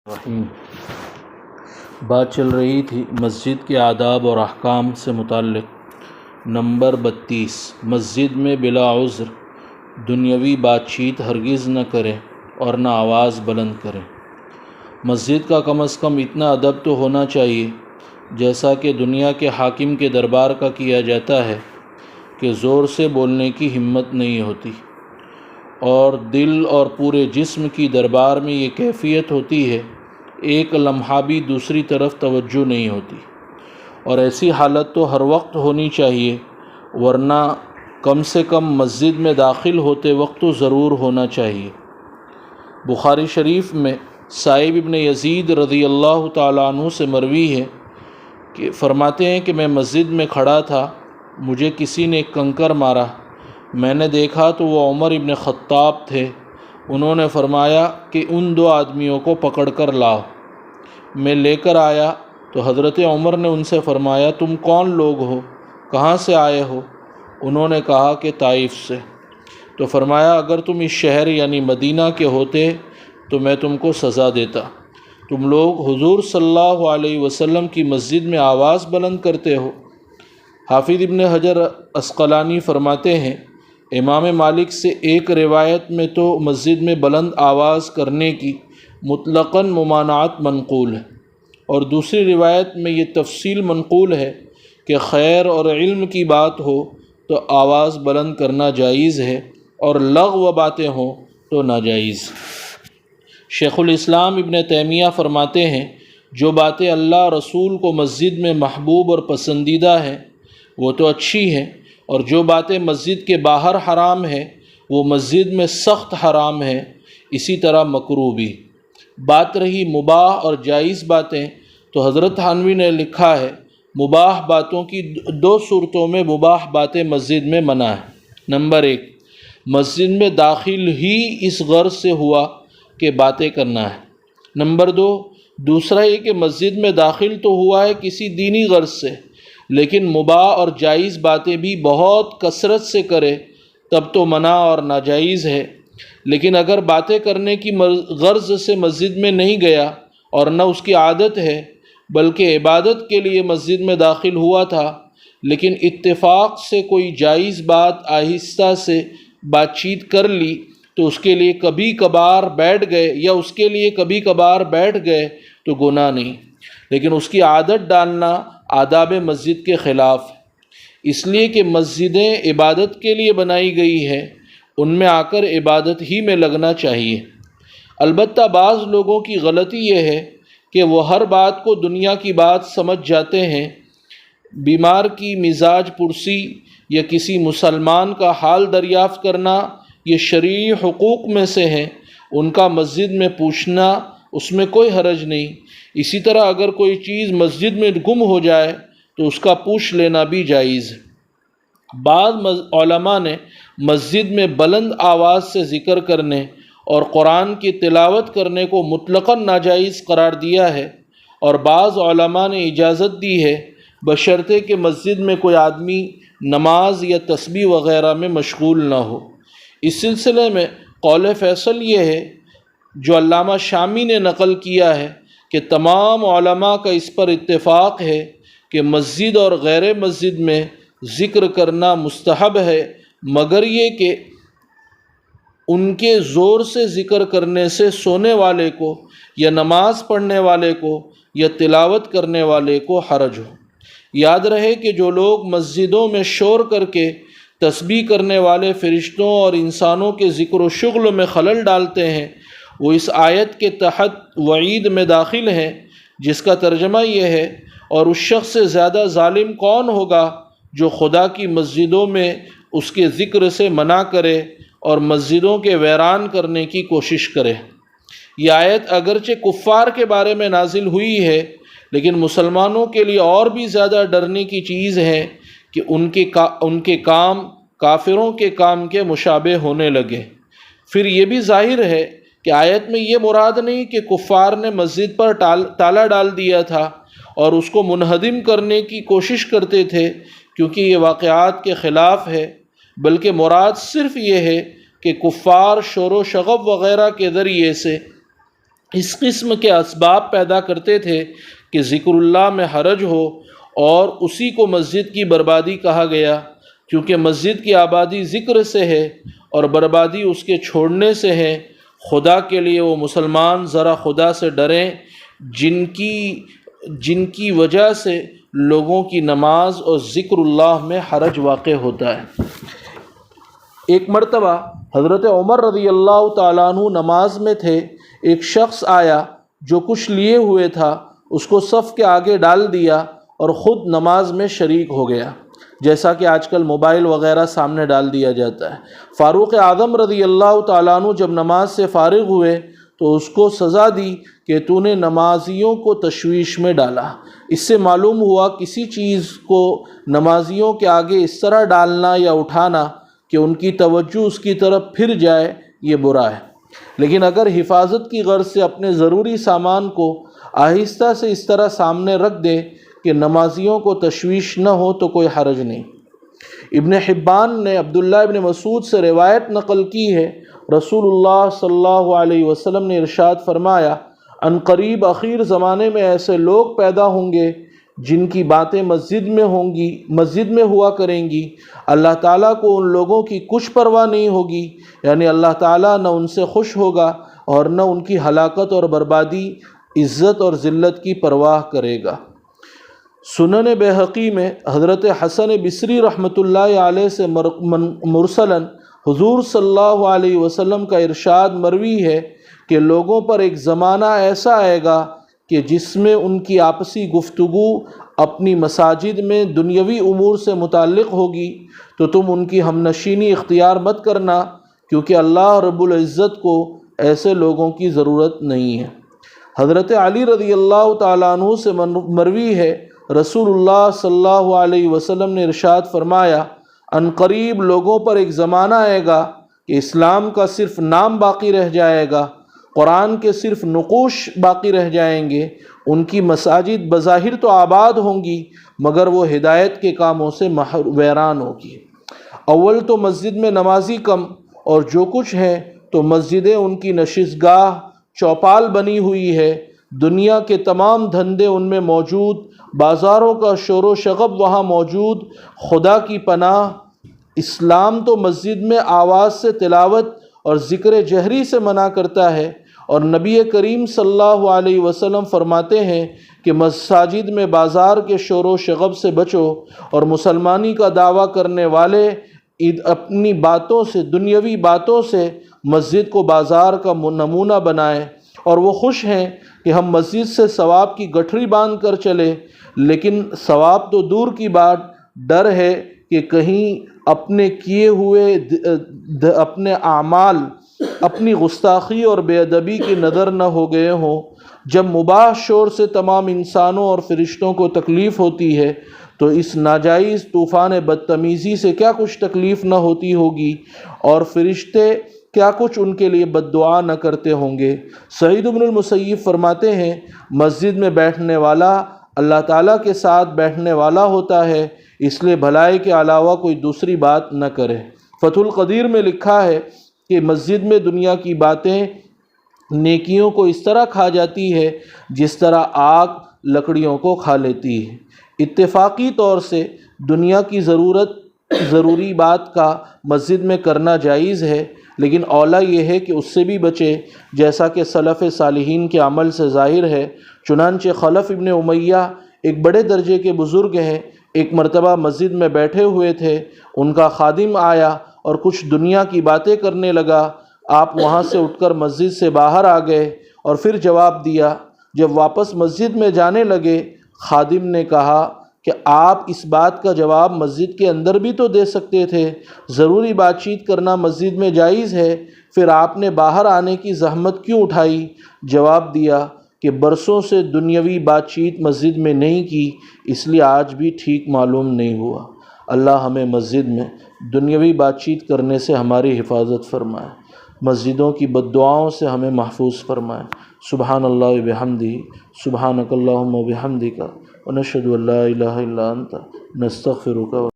رحیم۔ بات چل رہی تھی مسجد کے آداب اور احکام سے متعلق۔ نمبر 32، مسجد میں بلا عذر دنیاوی بات چیت ہرگز نہ کریں اور نہ آواز بلند کریں۔ مسجد کا کم از کم اتنا ادب تو ہونا چاہیے جیسا کہ دنیا کے حاکم کے دربار کا کیا جاتا ہے کہ زور سے بولنے کی ہمت نہیں ہوتی، اور دل اور پورے جسم کی دربار میں یہ کیفیت ہوتی ہے، ایک لمحہ بھی دوسری طرف توجہ نہیں ہوتی، اور ایسی حالت تو ہر وقت ہونی چاہیے، ورنہ کم سے کم مسجد میں داخل ہوتے وقت تو ضرور ہونا چاہیے۔ بخاری شریف میں سائب ابن یزید رضی اللہ تعالیٰ عنہ سے مروی ہے کہ فرماتے ہیں کہ میں مسجد میں کھڑا تھا، مجھے کسی نے ایک کنکر مارا، میں نے دیکھا تو وہ عمر ابن خطاب تھے۔ انہوں نے فرمایا کہ ان دو آدمیوں کو پکڑ کر لاؤ۔ میں لے کر آیا تو حضرت عمر نے ان سے فرمایا، تم کون لوگ ہو، کہاں سے آئے ہو؟ انہوں نے کہا کہ طائف سے۔ تو فرمایا، اگر تم اس شہر یعنی مدینہ کے ہوتے تو میں تم کو سزا دیتا، تم لوگ حضور صلی اللہ علیہ وسلم کی مسجد میں آواز بلند کرتے ہو۔ حافظ ابن حجر عسقلانی فرماتے ہیں، امام مالک سے ایک روایت میں تو مسجد میں بلند آواز کرنے کی مطلقاً ممانعت منقول ہے، اور دوسری روایت میں یہ تفصیل منقول ہے کہ خیر اور علم کی بات ہو تو آواز بلند کرنا جائز ہے، اور لغو باتیں ہوں تو ناجائز۔ شیخ الاسلام ابن تیمیہ فرماتے ہیں، جو باتیں اللہ رسول کو مسجد میں محبوب اور پسندیدہ ہیں وہ تو اچھی ہیں، اور جو باتیں مسجد کے باہر حرام ہیں وہ مسجد میں سخت حرام ہیں، اسی طرح مکروہ بھی۔ بات رہی مباح اور جائز باتیں، تو حضرت تھانوی نے لکھا ہے، مباح باتوں کی دو صورتوں میں مباح باتیں مسجد میں منع ہے۔ نمبر 1، مسجد میں داخل ہی اس غرض سے ہوا کہ باتیں کرنا ہے۔ نمبر 2، دوسرا یہ کہ مسجد میں داخل تو ہوا ہے کسی دینی غرض سے، لیکن مباح اور جائز باتیں بھی بہت کثرت سے کرے تب تو منع اور ناجائز ہے، لیکن اگر باتیں کرنے کی غرض سے مسجد میں نہیں گیا اور نہ اس کی عادت ہے بلکہ عبادت کے لیے مسجد میں داخل ہوا تھا، لیکن اتفاق سے کوئی جائز بات آہستہ سے بات چیت کر لی تو اس کے لیے کبھی کبھار بیٹھ گئے تو گناہ نہیں، لیکن اس کی عادت ڈالنا آداب مسجد کے خلاف ہے، اس لیے کہ مسجدیں عبادت کے لیے بنائی گئی ہیں، ان میں آ کر عبادت ہی میں لگنا چاہیے۔ البتہ بعض لوگوں کی غلطی یہ ہے کہ وہ ہر بات کو دنیا کی بات سمجھ جاتے ہیں۔ بیمار کی مزاج پرسی یا کسی مسلمان کا حال دریافت کرنا یہ شرعی حقوق میں سے ہیں، ان کا مسجد میں پوچھنا اس میں کوئی حرج نہیں۔ اسی طرح اگر کوئی چیز مسجد میں گم ہو جائے تو اس کا پوچھ لینا بھی جائز ہے۔ بعض علماء نے مسجد میں بلند آواز سے ذکر کرنے اور قرآن کی تلاوت کرنے کو مطلقاً ناجائز قرار دیا ہے، اور بعض علماء نے اجازت دی ہے بشرطے کہ مسجد میں کوئی آدمی نماز یا تسبیح وغیرہ میں مشغول نہ ہو۔ اس سلسلے میں قول فیصل یہ ہے جو علامہ شامی نے نقل کیا ہے کہ تمام علماء کا اس پر اتفاق ہے کہ مسجد اور غیر مسجد میں ذکر کرنا مستحب ہے، مگر یہ کہ ان کے زور سے ذکر کرنے سے سونے والے کو یا نماز پڑھنے والے کو یا تلاوت کرنے والے کو حرج ہو۔ یاد رہے کہ جو لوگ مسجدوں میں شور کر کے تسبیح کرنے والے فرشتوں اور انسانوں کے ذکر و شغل میں خلل ڈالتے ہیں، وہ اس آیت کے تحت وعید میں داخل ہیں، جس کا ترجمہ یہ ہے، اور اس شخص سے زیادہ ظالم کون ہوگا جو خدا کی مسجدوں میں اس کے ذکر سے منع کرے اور مسجدوں کے ویران کرنے کی کوشش کرے۔ یہ آیت اگرچہ کفار کے بارے میں نازل ہوئی ہے، لیکن مسلمانوں کے لیے اور بھی زیادہ ڈرنے کی چیز ہے کہ ان کے کام کافروں کے کام کے مشابہ ہونے لگے۔ پھر یہ بھی ظاہر ہے کہ آیت میں یہ مراد نہیں کہ کفار نے مسجد پر تالا ڈال دیا تھا اور اس کو منہدم کرنے کی کوشش کرتے تھے، کیونکہ یہ واقعات کے خلاف ہے، بلکہ مراد صرف یہ ہے کہ کفار شور و شغب وغیرہ کے ذریعے سے اس قسم کے اسباب پیدا کرتے تھے کہ ذکر اللہ میں حرج ہو، اور اسی کو مسجد کی بربادی کہا گیا، کیونکہ مسجد کی آبادی ذکر سے ہے اور بربادی اس کے چھوڑنے سے ہے۔ خدا کے لیے وہ مسلمان ذرا خدا سے ڈریں جن کی وجہ سے لوگوں کی نماز اور ذکر اللہ میں حرج واقع ہوتا ہے۔ ایک مرتبہ حضرت عمر رضی اللہ تعالیٰ عنہ نماز میں تھے، ایک شخص آیا جو کچھ لیے ہوئے تھا، اس کو صف کے آگے ڈال دیا اور خود نماز میں شریک ہو گیا، جیسا کہ آج کل موبائل وغیرہ سامنے ڈال دیا جاتا ہے۔ فاروق اعظم رضی اللہ تعالیٰ عنہ جب نماز سے فارغ ہوئے تو اس کو سزا دی کہ تو نے نمازیوں کو تشویش میں ڈالا۔ اس سے معلوم ہوا کسی چیز کو نمازیوں کے آگے اس طرح ڈالنا یا اٹھانا کہ ان کی توجہ اس کی طرف پھر جائے، یہ برا ہے۔ لیکن اگر حفاظت کی غرض سے اپنے ضروری سامان کو آہستہ سے اس طرح سامنے رکھ دے کہ نمازیوں کو تشویش نہ ہو تو کوئی حرج نہیں۔ ابن حبان نے عبداللہ ابن مسعود سے روایت نقل کی ہے، رسول اللہ صلی اللہ علیہ وسلم نے ارشاد فرمایا، ان قریب اخیر زمانے میں ایسے لوگ پیدا ہوں گے جن کی باتیں مسجد میں ہوا کریں گی، اللہ تعالیٰ کو ان لوگوں کی کچھ پرواہ نہیں ہوگی، یعنی اللہ تعالیٰ نہ ان سے خوش ہوگا اور نہ ان کی ہلاکت اور بربادی، عزت اور ذلت کی پرواہ کرے گا۔ سنن بیہقی میں حضرت حسن بصری رحمۃ اللہ علیہ سے مرسلاً حضور صلی اللہ علیہ وسلم کا ارشاد مروی ہے کہ لوگوں پر ایک زمانہ ایسا آئے گا کہ جس میں ان کی آپسی گفتگو اپنی مساجد میں دنیاوی امور سے متعلق ہوگی، تو تم ان کی ہم نشینی اختیار مت کرنا، کیونکہ اللہ رب العزت کو ایسے لوگوں کی ضرورت نہیں ہے۔ حضرت علی رضی اللہ تعالیٰ عنہ سے مروی ہے، رسول اللہ صلی اللہ علیہ وسلم نے ارشاد فرمایا، ان قریب لوگوں پر ایک زمانہ آئے گا کہ اسلام کا صرف نام باقی رہ جائے گا، قرآن کے صرف نقوش باقی رہ جائیں گے، ان کی مساجد بظاہر تو آباد ہوں گی مگر وہ ہدایت کے کاموں سے ویران ہوگی۔ اول تو مسجد میں نمازی کم، اور جو کچھ ہیں تو مسجدیں ان کی نشستگاہ چوپال بنی ہوئی ہے، دنیا کے تمام دھندے ان میں موجود، بازاروں کا شور و شغب وہاں موجود۔ خدا کی پناہ، اسلام تو مسجد میں آواز سے تلاوت اور ذکر جہری سے منع کرتا ہے، اور نبی کریم صلی اللہ علیہ وسلم فرماتے ہیں کہ مساجد میں بازار کے شور و شغب سے بچو، اور مسلمانی کا دعویٰ کرنے والے اپنی باتوں سے، دنیاوی باتوں سے مسجد کو بازار کا نمونہ بنائیں، اور وہ خوش ہیں کہ ہم مسجد سے ثواب کی گٹھری باندھ کر چلے، لیکن ثواب تو دور کی بات، ڈر ہے کہ کہیں اپنے کیے ہوئے اپنے اعمال، اپنی گستاخی اور بے ادبی کی نظر نہ ہو گئے ہوں۔ جب مباح شور سے تمام انسانوں اور فرشتوں کو تکلیف ہوتی ہے تو اس ناجائز طوفان بدتمیزی سے کیا کچھ تکلیف نہ ہوتی ہوگی، اور فرشتے کیا کچھ ان کے لیے بد دعا نہ کرتے ہوں گے۔ سعید بن المسیب فرماتے ہیں، مسجد میں بیٹھنے والا اللہ تعالیٰ کے ساتھ بیٹھنے والا ہوتا ہے، اس لیے بھلائی کے علاوہ کوئی دوسری بات نہ کرے۔ فتح القدیر میں لکھا ہے کہ مسجد میں دنیا کی باتیں نیکیوں کو اس طرح کھا جاتی ہے جس طرح آگ لکڑیوں کو کھا لیتی ہے۔ اتفاقی طور سے دنیا کی ضروری بات کا مسجد میں کرنا جائز ہے، لیکن اولیٰ یہ ہے کہ اس سے بھی بچے، جیسا کہ سلف صالحین کے عمل سے ظاہر ہے۔ چنانچہ خلف ابن امیہ ایک بڑے درجے کے بزرگ ہیں، ایک مرتبہ مسجد میں بیٹھے ہوئے تھے، ان کا خادم آیا اور کچھ دنیا کی باتیں کرنے لگا۔ آپ وہاں سے اٹھ کر مسجد سے باہر آ گئے اور پھر جواب دیا۔ جب واپس مسجد میں جانے لگے، خادم نے کہا کہ آپ اس بات کا جواب مسجد کے اندر بھی تو دے سکتے تھے، ضروری بات چیت کرنا مسجد میں جائز ہے، پھر آپ نے باہر آنے کی زحمت کیوں اٹھائی؟ جواب دیا کہ برسوں سے دنیاوی بات چیت مسجد میں نہیں کی، اس لیے آج بھی ٹھیک معلوم نہیں ہوا۔ اللہ ہمیں مسجد میں دنیاوی بات چیت کرنے سے ہماری حفاظت فرمائے، مسجدوں کی بد دعاؤں سے ہمیں محفوظ فرمائے۔ سبحان اللہ بحمدہ، سبحانک اللہم وبحمدک، ونشہد ان لا الہ الا انت، نستغفرک۔